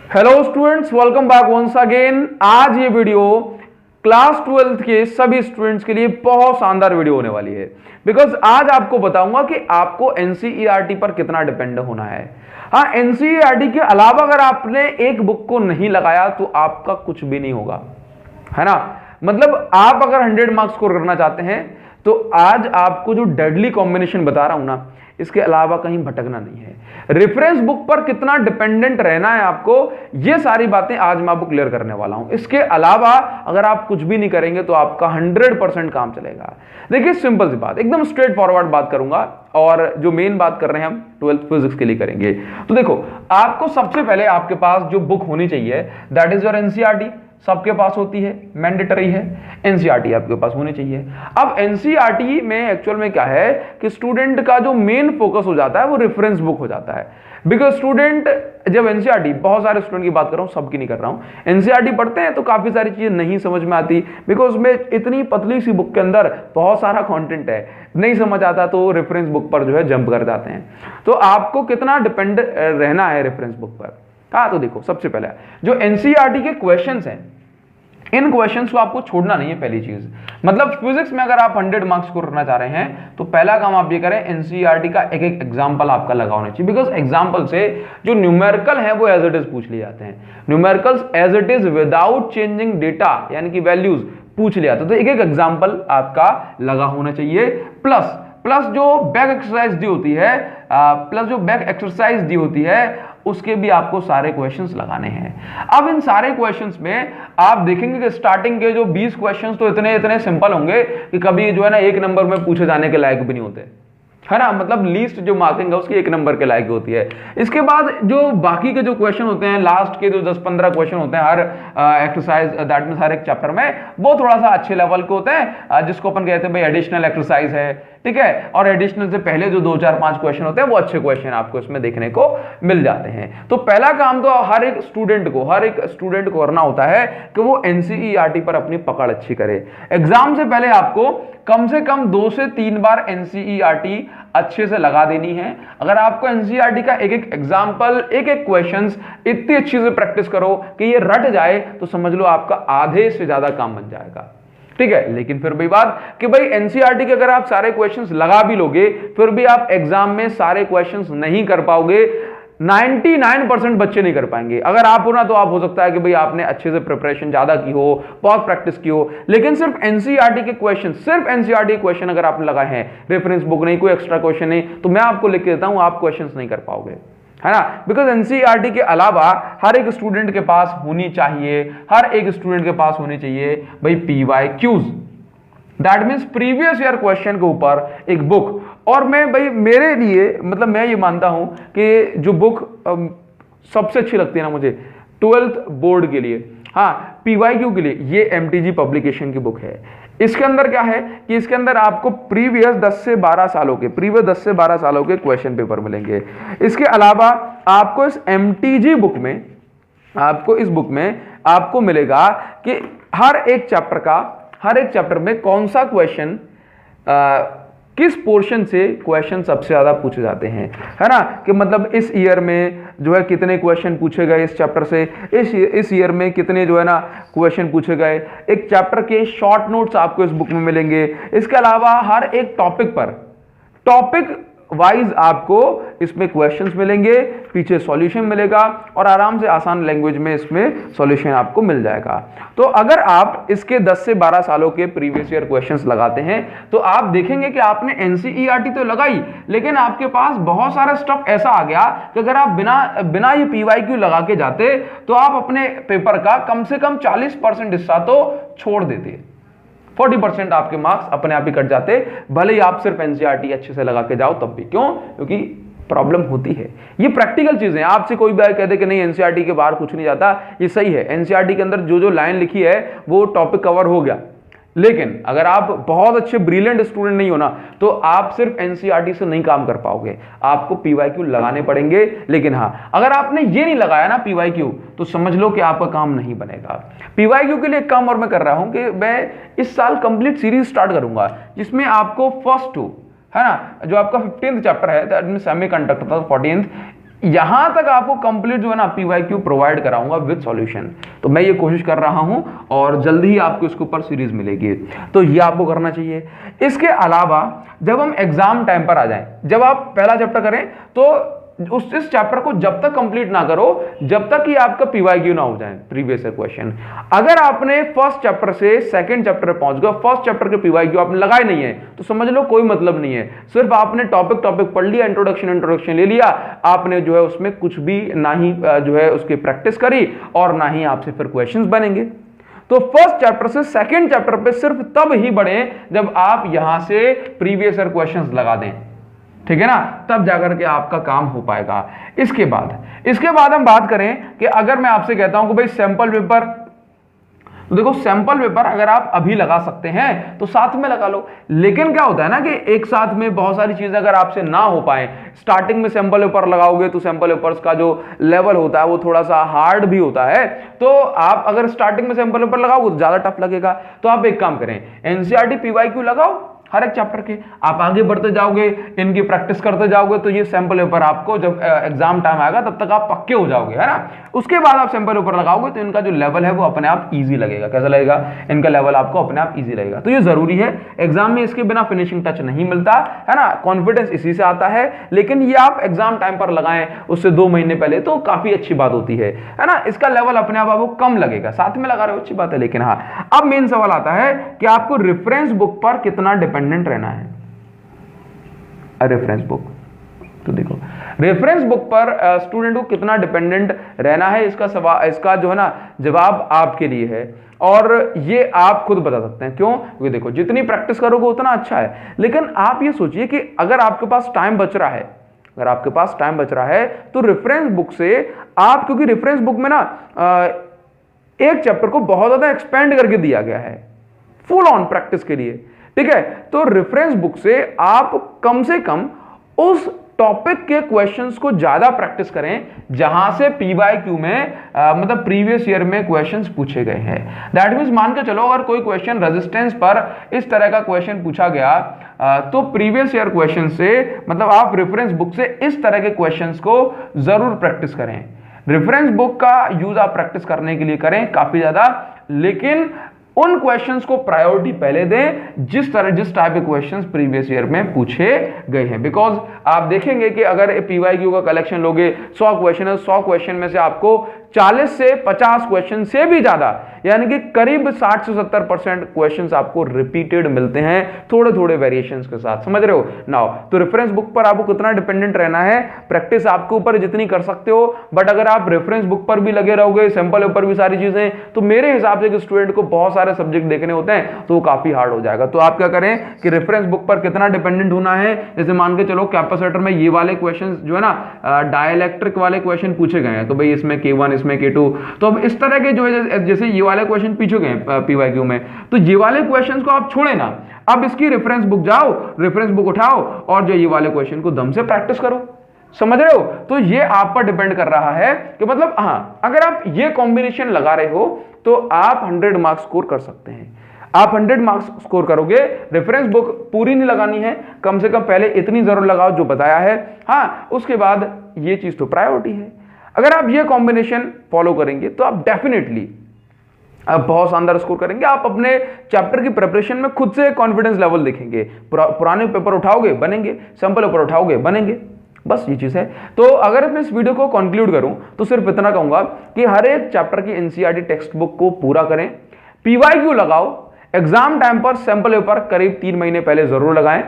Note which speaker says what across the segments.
Speaker 1: Hello students, welcome back once again. आज ये video class 12th के सभी स्टूडेंट्स के लिए बहुत शानदार वीडियो होने वाली है। बिकॉज आज आपको बताऊंगा कि आपको एनसीईआरटी पर कितना डिपेंड होना है। हाँ, एनसीईआरटी के अलावा अगर आपने एक बुक को नहीं लगाया तो आपका कुछ भी नहीं होगा, है ना। मतलब आप अगर 100 मार्क्स स्कोर करना चाहते हैं तो आज आपको जो डेडली कॉम्बिनेशन बता रहा हूं ना, इसके अलावा कहीं भटकना नहीं है। रेफरेंस बुक पर कितना डिपेंडेंट रहना है आपको, ये सारी बातें आज मैं आपको क्लियर करने वाला हूं। इसके अलावा अगर आप कुछ भी नहीं करेंगे तो आपका 100% काम चलेगा। देखिए, सिंपल सी बात, एकदम स्ट्रेट फॉरवर्ड बात करूंगा और जो मेन बात कर रहे हैं हम 12th फिजिक्स के लिए करेंगे। तो देखो, आपको सबसे पहले आपके पास जो बुक होनी चाहिए दैट इज योर एनसीईआरटी। सबके पास होती है, मैंडेटरी है। एनसीईआरटी आपके पास होनी चाहिए। अब एनसीईआरटी में एक्चुअल में क्या है कि स्टूडेंट का जो मेन फोकस हो जाता है वो रेफरेंस बुक हो जाता है। बिकॉज स्टूडेंट जब एनसीईआरटी, बहुत सारे स्टूडेंट की बात कर रहा हूं, सबकी नहीं कर रहा हूं, एनसीईआरटी पढ़ते हैं तो काफी सारी चीजें नहीं समझ में आती। बिकॉज उसमें इतनी पतली सी बुक के अंदर बहुत सारा कंटेंट है, नहीं समझ आता तो रेफरेंस बुक पर जो है जंप कर जाते हैं। तो आपको कितना डिपेंड रहना है रेफरेंस बुक पर। हाँ, तो देखो, सबसे पहले जो एनसीईआरटी के क्वेश्चंस हैं, इन क्वेश्चंस को आपको छोड़ना नहीं है। पहली चीज, मतलब फिजिक्स में अगर आप 100 मार्क्स स्कोर करना चाह रहे हैं तो पहला काम आप ये करें, एनसीईआरटी का एक एक एग्जांपल आपका लगा होना चाहिए। बिकॉज एग्जांपल से जो न्यूमेरिकल है वो एज इट इज पूछ लिए जाते हैं। Numericals as it is without changing data यानी कि वैल्यूज पूछ लिया तो एक एक एग्जांपल आपका लगा होना चाहिए। प्लस जो बैक एक्सरसाइज दी होती है, उसके भी आपको सारे क्वेश्चंस लगाने हैं। अब इन सारे क्वेश्चंस में आप देखेंगे कि स्टार्टिंग के जो 20 क्वेश्चंस तो इतने सिंपल होंगे कि कभी जो है ना 1 नंबर में पूछे जाने के लायक भी नहीं होते, है ना। मतलब लीस्ट जो मार्किंग है उसकी 1 नंबर के लायक होती है। इसके बाद जो बाकी के जो क्वेश्चन होते हैं, लास्ट के जो 10-15 क्वेश्चन होते हैं हर एक्सरसाइज दैट मींस हर एक चैप्टर में, वो थोड़ा सा अच्छे लेवल के होते हैं, जिसको अपन कहते हैं भाई एडिशनल एक्सरसाइज है, ठीक है। और एडिशनल से पहले जो 2-4-5 क्वेश्चन होते हैं वो अच्छे क्वेश्चन आपको इसमें देखने को मिल जाते हैं। तो पहला काम तो हर एक स्टूडेंट को करना होता है कि वो एनसीईआरटी पर अपनी पकड़ अच्छी करे। एग्जाम से पहले आपको कम से कम 2 से 3 बार एनसीईआरटी अच्छे से लगा देनी है। अगर आपको एनसीईआरटी का एक एक एग्जाम्पल, एक एक क्वेश्चंस इतनी अच्छी से प्रैक्टिस करो कि ये रट जाए तो समझ लो आपका आधे से ज्यादा काम बन जाएगा, ठीक है। लेकिन फिर भी बात कि भाई एनसीईआरटी के अगर आप सारे क्वेश्चंस लगा भी लोगे फिर भी आप एग्जाम में सारे क्वेश्चंस नहीं कर पाओगे। 99% बच्चे नहीं कर पाएंगे। अगर आप हो ना तो आप हो सकता है कि भाई आपने अच्छे से प्रिपरेशन ज्यादा की हो, बहुत प्रैक्टिस की हो, लेकिन सिर्फ एनसीईआरटी के क्वेश्चन अगर आपने लगाए हैं, रेफरेंस बुक नहीं, कोई एक्स्ट्रा क्वेश्चन नहीं, तो मैं आपको लिख के देता हूं आप क्वेश्चंस नहीं कर पाओगे, है ना। बिकॉज एनसीईआरटी के अलावा हर एक स्टूडेंट के पास होनी चाहिए, भाई PYQs, that means previous year question के ऊपर एक बुक। और मैं भाई मेरे लिए, मतलब मैं ये मानता हूं कि जो बुक सबसे अच्छी लगती है ना मुझे 12th बोर्ड के लिए, हाँ पीवाईक्यू के लिए, ये एमटीजी पब्लिकेशन की बुक है। इसके अंदर क्या है कि इसके अंदर आपको प्रीवियस 10 से 12 सालों के क्वेश्चन पेपर मिलेंगे। इसके अलावा आपको इस एमटीजी बुक में, आपको मिलेगा कि हर एक चैप्टर में कौन सा क्वेश्चन, किस पोर्शन से क्वेश्चन सबसे ज्यादा पूछे जाते हैं, है ना। कि मतलब इस ईयर में जो है कितने क्वेश्चन पूछे गए इस चैप्टर से, इस ईयर में कितने जो है ना क्वेश्चन पूछे गए। एक चैप्टर के शॉर्ट नोट्स आपको इस बुक में मिलेंगे। इसके अलावा हर एक टॉपिक वाइज आपको इसमें क्वेश्चंस मिलेंगे, पीछे सॉल्यूशन मिलेगा और आराम से आसान लैंग्वेज में इसमें सॉल्यूशन आपको मिल जाएगा। तो अगर आप इसके 10 से 12 सालों के प्रीवियस ईयर क्वेश्चंस लगाते हैं तो आप देखेंगे कि आपने एनसीईआरटी तो लगाई, लेकिन आपके पास बहुत सारा स्टफ ऐसा आ गया कि अगर आप बिना ये पीवाईक्यू लगा के जाते तो आप अपने पेपर का कम से कम 40% हिस्सा तो छोड़ देते। 40% आपके मार्क्स अपने आप ही कट जाते, भले ही आप सिर्फ एनसीईआरटी अच्छे से लगा के जाओ तब भी। क्यों? क्योंकि प्रॉब्लम होती है। ये प्रैक्टिकल चीजें, आपसे कोई भी कहते कि नहीं एनसीईआरटी के बाहर कुछ नहीं जाता, ये सही है। एनसीईआरटी के अंदर जो लाइन लिखी है वो टॉपिक कवर हो गया, लेकिन अगर आप बहुत अच्छे ब्रिलियंट स्टूडेंट नहीं हो ना तो आप सिर्फ एनसीईआरटी से नहीं काम कर पाओगे, आपको पीवाईक्यू लगाने पड़ेंगे। लेकिन हाँ, अगर आपने ये नहीं लगाया ना पीवाईक्यू तो समझ लो कि आपका काम नहीं बनेगा। पीवाईक्यू के लिए एक काम और मैं कर रहा हूं कि मैं इस साल कंप्लीट सीरीज स्टार्ट करूंगा जिसमें आपको फर्स्ट 2, है ना, जो आपका 15th चैप्टर है दैट मींस सेमीकंडक्टर, 14th यहां तक आपको कंप्लीट जो है ना पीवाईक्यू प्रोवाइड कराऊंगा विद सॉल्यूशन। तो मैं ये कोशिश कर रहा हूं और जल्दी ही आपको इसके ऊपर सीरीज मिलेगी, तो ये आपको करना चाहिए। इसके अलावा जब हम एग्जाम टाइम पर आ जाएं, जब आप पहला चैप्टर करें तो इस चैप्टर को जब तक कंप्लीट ना करो जब तक कि आपका पीवाईक्यू ना हो जाए प्रीवियस ईयर क्वेश्चन। अगर आपने फर्स्ट चैप्टर से सेकंड चैप्टर पहुंच गए, फर्स्ट चैप्टर के पीवाईक्यू आपने लगाए नहीं है, तो समझ लो कोई मतलब नहीं है। सिर्फ आपने टॉपिक पढ़ लिया, इंट्रोडक्शन ले लिया, आपने जो है उसमें कुछ भी ना ही जो है उसकी प्रैक्टिस करी और ना ही आपसे फिर क्वेश्चंस बनेंगे। तो फर्स्ट चैप्टर से सेकंड चैप्टर पे सिर्फ तब ही बढ़े जब आप यहां से प्रीवियस ईयर क्वेश्चंस लगा दें, ठीक है ना, तब जाकर के आपका काम हो पाएगा। इसके बाद हम बात करें कि अगर मैं आपसे कहता हूं कि भाई सैंपल पेपर, तो देखो सैंपल पेपर अगर आप अभी लगा सकते हैं तो साथ में लगा लो, लेकिन क्या होता है ना कि एक साथ में बहुत सारी चीजें अगर आपसे ना हो पाए, स्टार्टिंग में सैंपल पेपर लगाओगे तो सैंपल पेपर्स का जो लेवल होता है वो थोड़ा सा हार्ड भी होता है, तो आप अगर स्टार्टिंग में सैंपल पेपर लगाओगे तो ज्यादा टफ लगेगा। तो आप एक काम करें, एनसीईआरटी पीवाईक्यू लगाओ हर एक चैप्टर के, आप आगे बढ़ते जाओगे, इनकी प्रैक्टिस करते जाओगे, तो ये सैंपल पेपर आपको जब एग्जाम टाइम आएगा तब तक आप पक्के हो जाओगे, है ना। उसके बाद आप सैंपल पेपर लगाओगे तो इनका जो लेवल है वो अपने आप इजी लगेगा। कैसा लगेगा? इनका लेवल आपको अपने आप इजी लगेगा। तो ये जरूरी है, एग्जाम में इसके बिना फिनिशिंग टच नहीं मिलता है ना, कॉन्फिडेंस इसी से आता है। लेकिन ये आप एग्जाम टाइम पर लगाएं उससे 2 महीने पहले तो काफी अच्छी बात होती है ना। इसका लेवल अपने आप आपको कम लगेगा, साथ में लगा रहे हो अच्छी बात है। लेकिन हाँ, अब मेन सवाल आता है कि आपको रेफरेंस बुक पर कितना डिपेंडेंट रहना है। रेफरेंस बुक, तो देखो रेफरेंस बुक पर स्टूडेंट को कितना डिपेंडेंट रहना है, इसका जो है ना जवाब आपके लिए है, और ये आप खुद बता सकते हैं। क्यों? क्योंकि देखो जितनी प्रैक्टिस करोगे उतना अच्छा है। लेकिन आप ये सोचिए कि अगर आपके पास टाइम बच रहा है, तो रेफरेंस बुक से आप, क्योंकि रेफरेंस बुक में ना एक चैप्टर को बहुत ज्यादा एक्सपेंड करके दिया गया है फुल ऑन प्रैक्टिस के लिए, ठीक है। तो रेफरेंस बुक से आप कम से कम उस टॉपिक के क्वेश्चंस को ज्यादा प्रैक्टिस करें जहां से पीवाईक्यू में मतलब प्रीवियस ईयर में क्वेश्चंस पूछे गए हैं। दैट मींस मान के चलो अगर कोई क्वेश्चन रेजिस्टेंस पर इस तरह का क्वेश्चन पूछा गया तो प्रीवियस ईयर क्वेश्चन से मतलब आप रेफरेंस बुक से इस तरह के क्वेश्चंस को जरूर प्रैक्टिस करें। रेफरेंस बुक का यूज आप प्रैक्टिस करने के लिए करें काफी ज्यादा, लेकिन उन क्वेश्चंस को प्रायोरिटी पहले दें जिस टाइप के क्वेश्चंस प्रीवियस ईयर में पूछे गए हैं। बिकॉज आप देखेंगे कि अगर पीवाईक्यू का कलेक्शन लोगे 100 क्वेश्चन है, 100 क्वेश्चन में से आपको 40 से 50 क्वेश्चन से भी ज्यादा, यानी कि करीब 60 से 70% क्वेश्चंस आपको रिपीटेड मिलते हैं थोड़े थोड़े वेरिएशंस के साथ। समझ रहे हो नाउ? तो रेफरेंस बुक पर आपको कितना डिपेंडेंट रहना है, प्रैक्टिस आपके ऊपर जितनी कर सकते हो, बट अगर आप रेफरेंस बुक पर भी लगे रहोगे, सैंपल पेपर भी सारी चीजें, तो मेरे हिसाब से स्टूडेंट को बहुत सारे सब्जेक्ट देखने होते हैं तो वो काफी हार्ड हो जाएगा। तो आप क्या करें कि रेफरेंस बुक पर कितना डिपेंडेंट होना है, जैसे मान के चलो कैपेसिटर में ये वाले क्वेश्चन जो है ना डाइलेक्ट्रिक वाले क्वेश्चन पूछे गए हैं, तो भाई इसमें K1 इसमें K2, तो अब इस तरह के जो है जैसे ये वाले क्वेश्चन पूछे गए पीवाईक्यू में, तो ये वाले क्वेश्चंस को आप छोड़े ना, अब इसकी रेफरेंस बुक जाओ, रेफरेंस बुक उठाओ और जो ये वाले क्वेश्चन को दम से प्रैक्टिस करो। समझ रहे हो? तो ये आप पर डिपेंड कर रहा है कि मतलब हाँ, अगर आप ये कॉम्बिनेशन लगा रहे हो तो आप 100 मार्क्स स्कोर कर सकते हैं। आप 100 मार्क्स स्कोर करोगे। रेफरेंस बुक पूरी नहीं लगानी है, कम से कम पहले इतनी जरूर लगाओ जो बताया है, हाँ उसके बाद ये चीज तो प्रायोरिटी है। अगर आप ये कॉम्बिनेशन फॉलो करेंगे तो आप डेफिनेटली आप बहुत शानदार स्कोर करेंगे। आप अपने चैप्टर की प्रिपरेशन में खुद से कॉन्फिडेंस लेवल देखेंगे। पुराने पेपर उठाओगे बनेंगे, सैंपल पेपर उठाओगे बनेंगे, बस ये चीज है। तो अगर मैं इस वीडियो को कंक्लूड करूं तो सिर्फ इतना कहूंगा कि हर एक चैप्टर की एनसीईआरटी टेक्स्ट बुक को पूरा करें, पीवाईक्यू लगाओ, एग्जाम टाइम पर सैंपल पेपर करीब 3 महीने पहले जरूर लगाएं,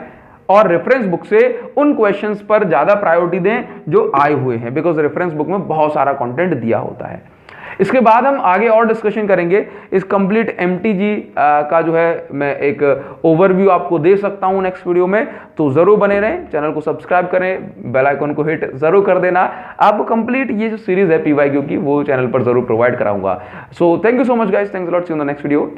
Speaker 1: और रेफरेंस बुक से उन क्वेश्चंस पर ज्यादा प्रायोरिटी दें जो आए हुए हैं, बिकॉज रेफरेंस बुक में बहुत सारा कंटेंट दिया होता है। इसके बाद हम आगे और डिस्कशन करेंगे इस कंप्लीट एमटीजी का जो है मैं एक ओवरव्यू आपको दे सकता हूं नेक्स्ट वीडियो में, तो जरूर बने रहें, चैनल को सब्सक्राइब करें, बेल आइकन को हिट जरूर कर देना। आपको कंप्लीट ये जो सीरीज है पीवाईक्यू की वो चैनल पर जरूर प्रोवाइड कराऊंगा। So thank you so much guys, thanks a lot, see you in the next video.